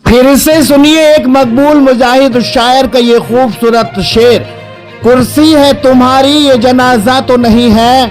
फिर से सुनिए एक मकबूल मुजाहिद शायर का ये खूबसूरत शेर। कुर्सी है तुम्हारी ये जनाजा तो नहीं है,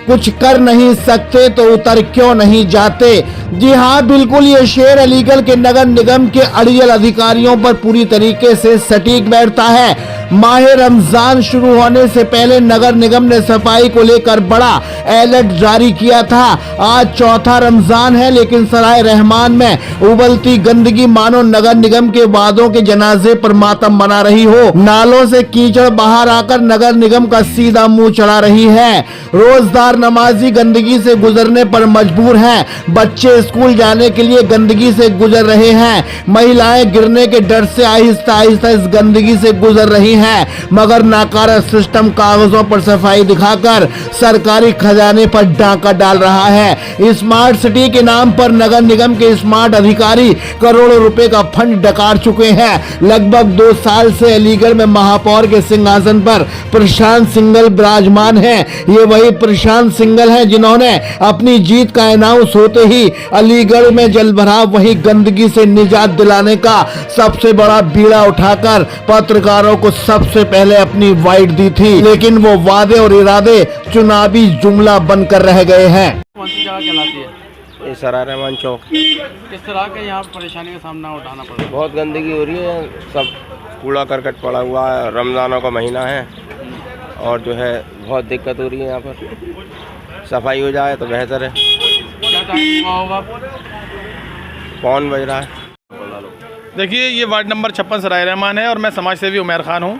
कुछ कर नहीं सकते तो उतर क्यों नहीं जाते। जी हाँ, बिल्कुल ये शेर अलीगढ़ के नगर निगम के अड़ियल अधिकारियों पर पूरी तरीके से सटीक बैठता है। माह रमजान शुरू होने से पहले नगर निगम ने सफाई को लेकर बड़ा अलर्ट जारी किया था। आज चौथा रमजान है, लेकिन सराय रहमान में उबलती गंदगी मानो नगर निगम के वादों के जनाजे पर मातम मना रही हो। नालों से कीचड़ बाहर आकर नगर निगम का सीधा मुंह चढ़ा रही है। रोजदार नमाजी गंदगी से गुजरने पर मजबूर हैं। बच्चे स्कूल जाने के लिए गंदगी से गुजर रहे हैं। महिलाएं गिरने के डर से आहिस्ता आहिस्ता इस गंदगी से गुजर रही हैं, मगर नाकारा सिस्टम कागजों पर सफाई दिखाकर सरकारी खजाने पर डाका डाल रहा है। स्मार्ट सिटी के नाम पर नगर निगम के स्मार्ट अधिकारी करोड़ों रुपए का फंड डकार चुके हैं। लगभग 2 साल से अलीगढ़ में महापौर के सिंहासन पर प्रशांत सिंघल विराजमान हैं। ये वही प्रशांत सिंघल हैं जिन्होंने अपनी जीत का अनाउंस होते ही अलीगढ़ में जलभराव वही गंदगी से निजात दिलाने का सबसे बड़ा बीड़ा उठाकर पत्रकारों को सबसे पहले अपनी वाइट दी थी, लेकिन वो वादे और इरादे चुनावी जुमला बनकर रह गए हैं। कौन सी जगह कहलाती है? ये सराय रहमान चौक। किस तरह के यहाँ परेशानी का सामना उठाना पड़ रहा है? बहुत गंदगी हो रही है, सब कूड़ा करकट पड़ा हुआ है। रमज़ानों का महीना है और जो है बहुत दिक्कत हो रही है। यहाँ पर सफाई हो जाए तो बेहतर है। क्या टाइम हुआ होगा? कौन बज रहा है? देखिए, ये वार्ड नंबर 56 सराय रहमान है और मैं समाज सेवी उमर खान हूँ।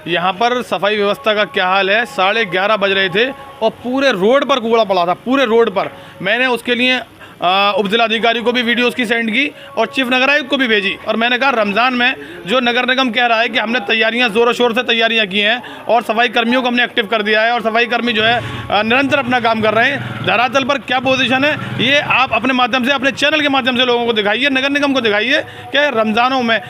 यहाँ पर सफाई व्यवस्था का क्या हाल है, 11:30 बज रहे थे और पूरे रोड पर कूड़ा पड़ा था, पूरे रोड पर। मैंने उसके लिए उपजिलाधिकारी को भी वीडियो उसकी सेंड की और चीफ नगर आयुक्त को भी भेजी और मैंने कहा रमज़ान में जो नगर निगम कह रहा है कि हमने तैयारियां ज़ोरों शोर से तैयारियां की हैं और सफाई कर्मियों को हमने एक्टिव कर दिया है और सफाई कर्मी जो है निरंतर अपना काम कर रहे हैं। धरातल पर क्या पोजीशन है ये आप अपने माध्यम से, अपने चैनल के माध्यम से लोगों को दिखाइए, नगर निगम को दिखाइए कि रमज़ानों में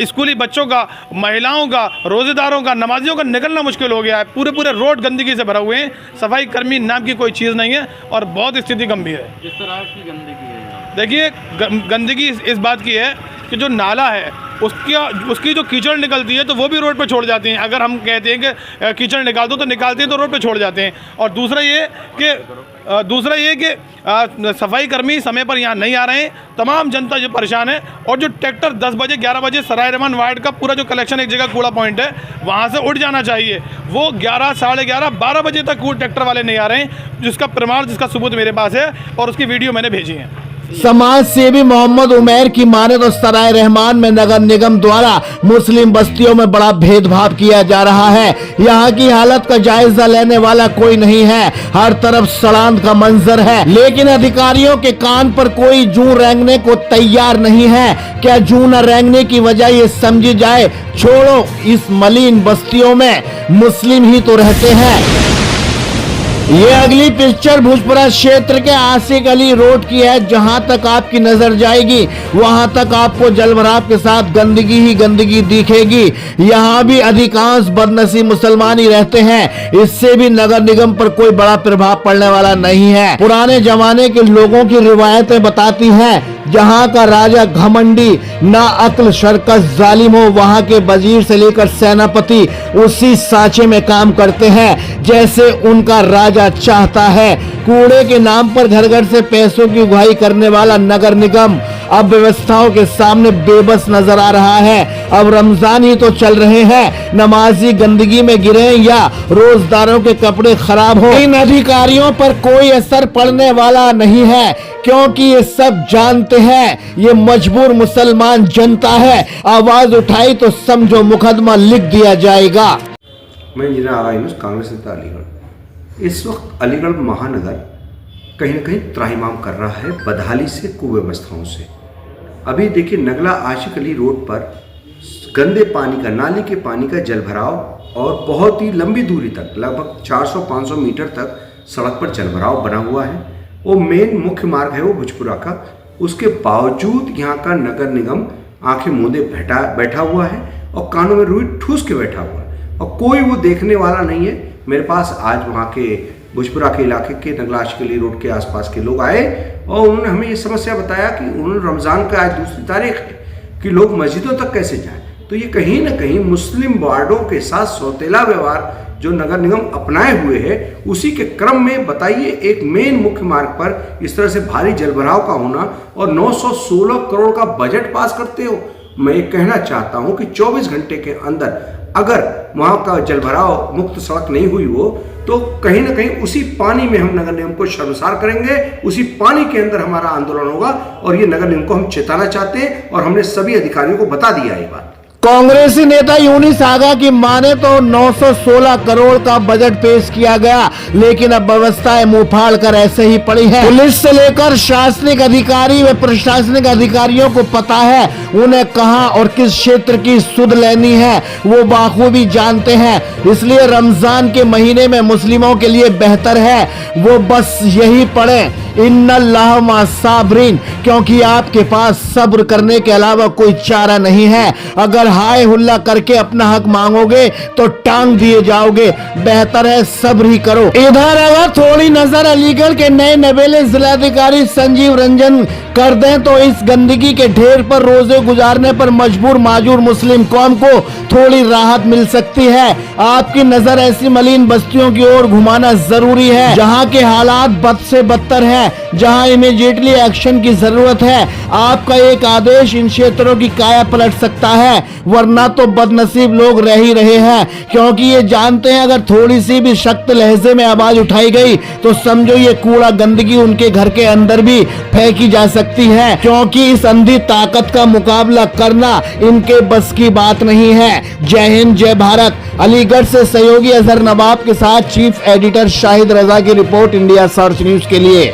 स्कूली बच्चों का, महिलाओं का, रोज़ेदारों का, नमाजियों का निकलना मुश्किल हो गया है। पूरे रोड गंदगी से भरा हुए हैं। सफाई कर्मी नाम की कोई चीज़ नहीं है और बहुत स्थिति गंभीर है। किस तरह की गंदगी है? देखिए, गंदगी इस बात की है कि जो नाला है उसकी जो कीचड़ निकलती है तो वो भी रोड पे छोड़ जाती हैं। अगर हम कहते हैं कि कीचड़ निकाल दो तो निकालते हैं तो रोड पे छोड़ जाते हैं। और दूसरा ये कि सफाई कर्मी समय पर यहाँ नहीं आ रहे हैं। तमाम जनता जो परेशान है और जो ट्रैक्टर 10 बजे 11 बजे सराय रहमान वार्ड का पूरा जो कलेक्शन एक जगह कूड़ा पॉइंट है वहाँ से उठ जाना चाहिए, वो 11, साढ़े 11, 12 बजे तक ट्रैक्टर वाले नहीं आ रहे हैं, जिसका प्रमाण, जिसका सबूत मेरे पास है और उसकी वीडियो मैंने भेजी है। समाज सेवी मोहम्मद उमैर की माने तो सराय रहमान में नगर निगम द्वारा मुस्लिम बस्तियों में बड़ा भेदभाव किया जा रहा है। यहाँ की हालत का जायजा लेने वाला कोई नहीं है, हर तरफ सड़ांत का मंजर है, लेकिन अधिकारियों के कान पर कोई जूं रेंगने को तैयार नहीं है। क्या जूं न रेंगने की वजह ये समझी जाए, छोड़ो, इस मलिन बस्तियों में मुस्लिम ही तो रहते हैं। ये अगली पिक्चर भुजपुरा क्षेत्र के आसिक अली रोड की है। जहां तक आपकी नजर जाएगी वहां तक आपको जलभराव के साथ गंदगी ही गंदगी दिखेगी। यहाँ भी अधिकांश बदनसीब मुसलमान ही रहते हैं, इससे भी नगर निगम पर कोई बड़ा प्रभाव पड़ने वाला नहीं है। पुराने जमाने के लोगों की रिवायतें बताती हैं, जहाँ का राजा घमंडी, ना अक्ल, शरकस, जालिम हो, वहाँ के वजीर से लेकर सेनापति उसी सांचे में काम करते हैं जैसे उनका राजा चाहता है। कूड़े के नाम पर घर घर से पैसों की उगाही करने वाला नगर निगम अब व्यवस्थाओं के सामने बेबस नजर आ रहा है। अब रमजान ही तो चल रहे हैं, नमाजी गंदगी में गिरे या रोजदारों के कपड़े खराब हो, इन अधिकारियों पर कोई असर पड़ने वाला नहीं है, क्योंकि ये सब जानते हैं ये मजबूर मुसलमान जनता है। आवाज उठाई तो समझो मुकदमा लिख दिया जाएगा। मैं इंजीनियर आगा यूनुस, कांग्रेस नेता अलीगढ़। इस वक्त अलीगढ़ महानगर कहीं न कहीं त्राहिमाम कर रहा है बदहाली से, कुव्यवस्थाओं से। अभी देखिए, नगला आशिक अली रोड पर गंदे पानी का, नाले के पानी का जलभराव और बहुत ही लंबी दूरी तक, लगभग 400-500 मीटर तक सड़क पर जलभराव बना हुआ है। वो मेन मुख्य मार्ग है वो भुजपुरा का। उसके बावजूद यहाँ का नगर निगम आंखें मूंदे बैठा हुआ है और कानों में रुई ठूस के बैठा हुआ है और कोई वो देखने वाला नहीं है। मेरे पास आज वहाँ के भुजपुरा के इलाके के नगला आशिक अली रोड के आसपास के लोग आए और उन्होंने हमें ये समस्या बताया कि उन्होंने रमज़ान का आज दूसरी तारीख है, कि लोग मस्जिदों तक कैसे जाएं। तो ये कहीं ना कहीं मुस्लिम वार्डों के साथ सौतेला व्यवहार जो नगर निगम अपनाए हुए है, उसी के क्रम में बताइए एक मेन मुख्य मार्ग पर इस तरह से भारी जलभराव का होना और 916 करोड़ का बजट पास करते हो। मैं ये कहना चाहता हूं कि 24 घंटे के अंदर अगर वहां का जलभराव मुक्त सड़क नहीं हुई हो तो कहीं ना कहीं उसी पानी में हम नगर निगम को शर्मसार करेंगे, उसी पानी के अंदर हमारा आंदोलन होगा। और ये नगर निगम को हम चेताना चाहते हैं और हमने सभी अधिकारियों को बता दिया ये बात। कांग्रेसी नेता यूनिस आगा की माने तो 916 करोड़ का बजट पेश किया गया, लेकिन अब व्यवस्थाएं मुंह फाड़ कर ऐसे ही पड़ी है। पुलिस से लेकर शासनिक अधिकारी व प्रशासनिक अधिकारियों को पता है उन्हें कहां और किस क्षेत्र की सुध लेनी है, वो बाखूबी जानते हैं। इसलिए रमजान के महीने में मुस्लिमों के लिए बेहतर है वो बस यही पढ़े, इन्नल्लाह मा साबरीन, क्योंकि आपके पास सब्र करने के अलावा कोई चारा नहीं है। अगर हाय हुल्ला करके अपना हक मांगोगे तो टांग दिए जाओगे, बेहतर है सब्र ही करो। इधर अगर थोड़ी नजर अलीगढ़ के नए नवेले जिलाधिकारी संजीव रंजन कर दें तो इस गंदगी के ढेर पर रोजे गुजारने पर मजबूर माजूर मुस्लिम कौम को थोड़ी राहत मिल सकती है। आपकी नजर ऐसी मलिन बस्तियों की ओर घुमाना जरूरी है जहां के हालात बद से बदतर हैं, जहां इमीडिएटली एक्शन की जरूरत है। आपका एक आदेश इन क्षेत्रों की काया पलट सकता है, वरना तो बदनसीब लोग रह ही रहे हैं, क्योंकि ये जानते हैं अगर थोड़ी सी भी सख्त लहजे में आवाज उठाई गई तो समझो ये कूड़ा गंदगी उनके घर के अंदर भी फेंकी जा सकती है, क्योंकि इस अंधी ताकत का मुकाबला करना इनके बस की बात नहीं है। जय हिंद, जय भारत। अलीगढ़ से सहयोगी अजहर नवाब के साथ चीफ एडिटर शाहिद रजा की रिपोर्ट, इंडिया सर्च न्यूज के लिए।